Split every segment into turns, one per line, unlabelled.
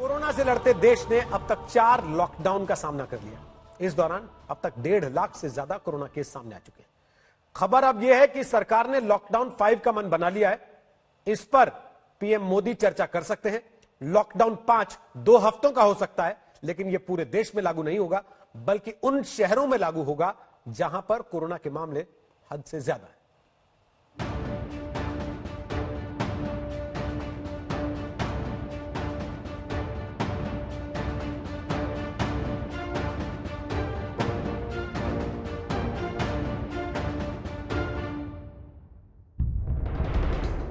Corona से लड़ते देश ने अब तक 4 लॉकडाउन का सामना कर लिया। इस दौरान अब तक 1.5 लाख से ज्यादा कोरोना केस सामने आ चुके हैं। खबर अब यह है कि सरकार ने लॉकडाउन 5 का मन बना लिया है। इस पर पीएम मोदी चर्चा कर सकते हैं। लॉकडाउन 5 2 हफ्तों का हो सकता है, लेकिन यह पूरे देश में लागू नहीं होगा, बल्कि उन शहरों में लागू होगा जहां पर कोरोना के मामले हद से ज्यादा है।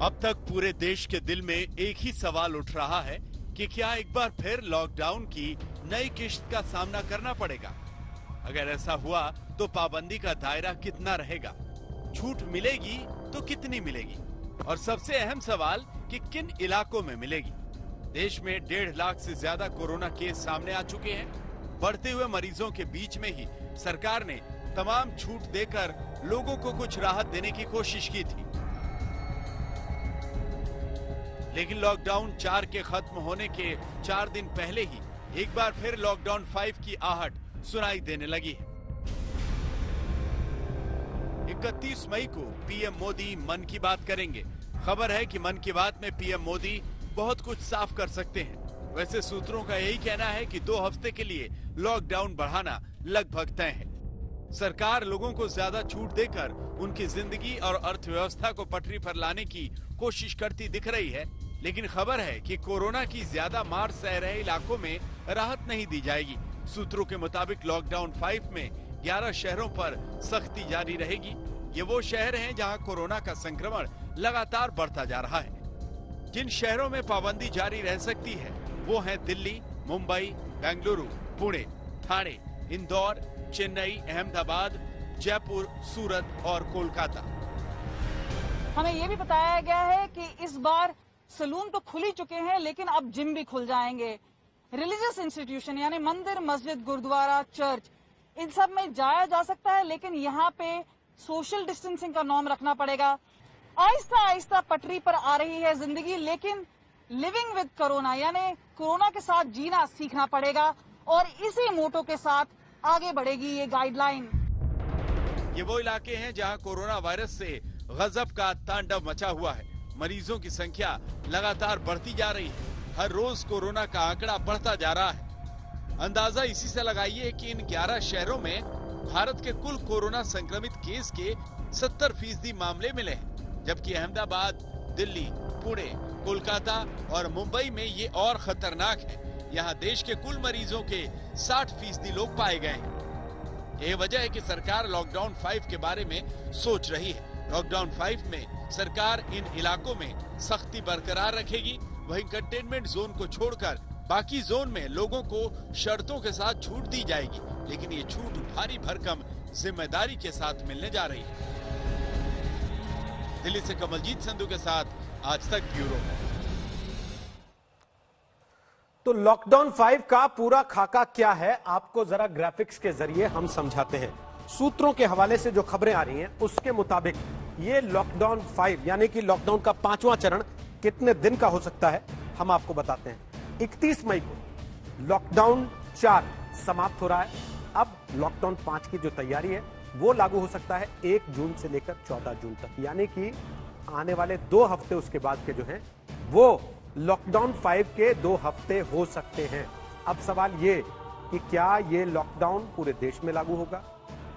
अब तक पूरे देश के दिल में एक ही सवाल उठ रहा है कि क्या एक बार फिर लॉकडाउन की नई किश्त का सामना करना पड़ेगा? अगर ऐसा हुआ तो पाबंदी का दायरा कितना रहेगा, छूट मिलेगी तो कितनी मिलेगी, और सबसे अहम सवाल कि किन इलाकों में मिलेगी। देश में 1.5 लाख से ज्यादा कोरोना केस सामने आ चुके हैं। बढ़ते हुए मरीजों के बीच में ही सरकार ने तमाम छूट देकर लोगों को कुछ राहत देने की कोशिश की थी, लेकिन लॉकडाउन 4 के खत्म होने के 4 दिन पहले ही एक बार फिर लॉकडाउन 5 की आहट सुनाई देने लगी है। 31 मई को पीएम मोदी मन की बात करेंगे। खबर है कि मन की बात में पीएम मोदी बहुत कुछ साफ कर सकते हैं। वैसे सूत्रों का यही कहना है कि 2 हफ्ते के लिए लॉकडाउन बढ़ाना लगभग तय है। सरकार लोगों को ज्यादा छूट देकर उनकी जिंदगी और अर्थव्यवस्था को पटरी पर लाने की कोशिश करती दिख रही है, लेकिन खबर है कि कोरोना की ज्यादा मार सह रहे इलाकों में राहत नहीं दी जाएगी। सूत्रों के मुताबिक लॉकडाउन 5 में 11 शहरों पर सख्ती जारी रहेगी। ये वो शहर हैं जहां कोरोना का संक्रमण लगातार बढ़ता जा रहा है। जिन शहरों में पाबंदी जारी रह सकती है वो हैं दिल्ली, मुंबई, बेंगलुरु, पुणे, ठाणे, इंदौर, चेन्नई, अहमदाबाद, जयपुर, सूरत और कोलकाता।
हमें ये भी बताया गया है कि इस बार सलून तो खुल ही चुके हैं, लेकिन अब जिम भी खुल जाएंगे। रिलीजियस इंस्टीट्यूशन यानी मंदिर, मस्जिद, गुरुद्वारा, चर्च, इन सब में जाया जा सकता है, लेकिन यहाँ पे सोशल डिस्टेंसिंग का नॉर्म रखना पड़ेगा। आहिस्ता आहिस्ता पटरी पर आ रही है जिंदगी, लेकिन लिविंग विद कोरोना यानी कोरोना के साथ जीना सीखना पड़ेगा, और इसी मोटो के साथ आगे बढ़ेगी ये गाइडलाइन।
ये वो इलाके हैं जहां कोरोना वायरस से गजब का तांडव मचा हुआ है। मरीजों की संख्या लगातार बढ़ती जा रही है। हर रोज कोरोना का आंकड़ा बढ़ता जा रहा है। अंदाजा इसी से लगाइए कि इन 11 शहरों में भारत के कुल कोरोना संक्रमित केस के 70% मामले मिले हैं, जबकि अहमदाबाद, दिल्ली, पुणे, कोलकाता और मुंबई में ये और खतरनाक है। यहाँ देश के कुल मरीजों के 60% लोग पाए गए हैं। ये वजह है कि सरकार लॉकडाउन 5 के बारे में सोच रही है। लॉकडाउन 5 में सरकार इन इलाकों में सख्ती बरकरार रखेगी, वहीं कंटेनमेंट जोन को छोड़कर बाकी जोन में लोगों को शर्तों के साथ छूट दी जाएगी, लेकिन ये छूट भारी भरकम जिम्मेदारी के साथ मिलने जा रही है। दिल्ली से कमलजीत संधू के साथ आज तक ब्यूरो।
तो लॉकडाउन 5 का पूरा खाका क्या है, आपको जरा ग्राफिक्स के जरिए हम समझाते हैं। सूत्रों के हवाले से जो खबरें आ रही हैं उसके मुताबिक ये लॉकडाउन 5 यानी कि लॉकडाउन का 5वां चरण कितने दिन का हो सकता है हम आपको बताते हैं। 31 मई को लॉकडाउन 4 समाप्त हो रहा है। अब लॉकडाउन 5 की जो तैयारी है वो लागू हो सकता है 1 जून से लेकर 14 जून तक, यानी कि आने वाले 2 हफ्ते उसके बाद के जो हैं वो लॉकडाउन 5 के 2 हफ्ते हो सकते हैं। अब सवाल ये कि क्या ये लॉकडाउन पूरे देश में लागू होगा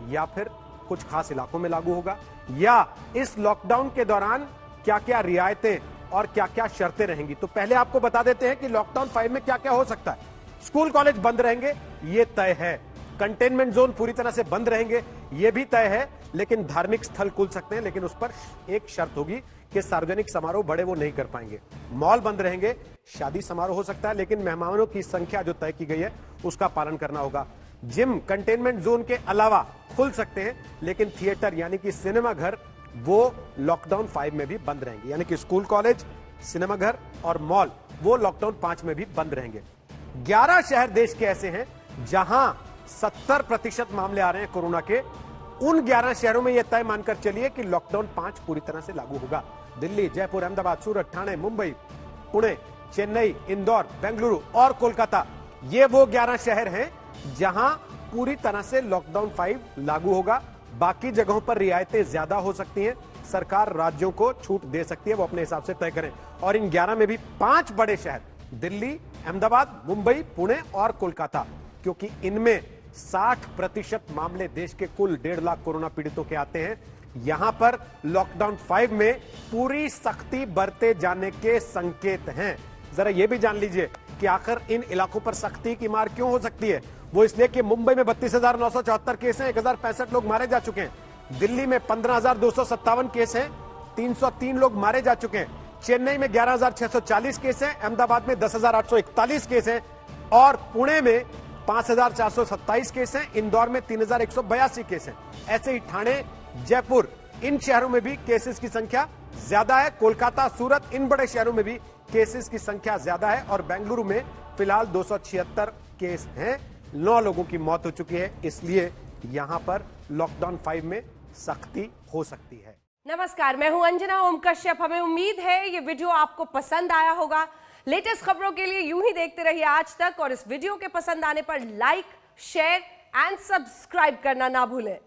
या फिर कुछ खास इलाकों में लागू होगा, या इस लॉकडाउन के दौरान क्या क्या रियायतें और क्या क्या शर्तें रहेंगी। तो पहले आपको बता देते हैं कि लॉकडाउन 5 में क्या क्या हो सकता है। स्कूल कॉलेज बंद रहेंगे, ये तय है। कंटेनमेंट जोन पूरी तरह से बंद रहेंगे, ये भी तय है, लेकिन धार्मिक स्थल खुल सकते हैं, लेकिन उस पर एक शर्त होगी कि सार्वजनिक समारोह बड़े वो नहीं कर पाएंगे। मॉल बंद रहेंगे, शादी समारोह हो सकता है, लेकिन मेहमानों की संख्या जो तय की गई है उसका पालन करना होगा। जिम कंटेनमेंट जोन के अलावा खुल सकते हैं, लेकिन थिएटर यानी कि सिनेमा घर वो लॉकडाउन 5 में भी बंद रहेंगे, यानी कि स्कूल कॉलेज, सिनेमा घर और मॉल वो लॉकडाउन 5 में भी बंद रहेंगे। 11 शहर देश के ऐसे हैं जहां 70% मामले आ रहे हैं कोरोना के। उन 11 शहरों में यह तय मानकर चलिए कि लॉकडाउन 5 पूरी तरह से लागू होगा। दिल्ली, जयपुर, अहमदाबाद, सूरत, ठाणे, मुंबई, पुणे, चेन्नई, इंदौर, बेंगलुरु और कोलकाता, ये वो 11 शहर हैं जहां पूरी तरह से लॉकडाउन 5 लागू होगा। बाकी जगहों पर रियायतें ज्यादा हो सकती हैं, सरकार राज्यों को छूट दे सकती है, वो अपने हिसाब से तय करें। और इन 11 में भी 5 बड़े शहर दिल्ली, अहमदाबाद, मुंबई, पुणे और कोलकाता, क्योंकि इनमें 60% मामले देश के कुल 1.5 लाख कोरोना पीड़ितों के आते हैं। यहां पर लॉकडाउन 5 में पूरी सख्ती बरते जाने के संकेत हैं। जरा यह भी जान लीजिए कि आखिर इन इलाकों पर सख्ती की मार क्यों हो सकती है। वो इसलिए कि मुंबई में 32,974 केस हैं, 1065 लोग मारे जा चुके हैं। दिल्ली में 15,257 केस हैं, 303 लोग मारे जा चुके हैं। चेन्नई में 11,640 केस हैं, अहमदाबाद में 10,841 केस हैं और पुणे में 5,427 केस हैं, इंदौर में 3,182 केस हैं। ऐसे ही ठाणे, जयपुर, इन शहरों में भी केसेस की संख्या ज्यादा है। कोलकाता, सूरत, इन बड़े शहरों में भी केसेस की संख्या ज्यादा है और बेंगलुरु में फिलहाल 276 केस हैं, 9 लोगों की मौत हो चुकी है। इसलिए यहां पर लॉकडाउन 5 में सख्ती हो सकती है।
नमस्कार, मैं हूं अंजना ओम कश्यप। हमें उम्मीद है ये वीडियो आपको पसंद आया होगा। लेटेस्ट खबरों के लिए यूं ही देखते रहिए आज तक और इस वीडियो के पसंद आने पर लाइक, शेयर एंड सब्सक्राइब करना ना भूलें।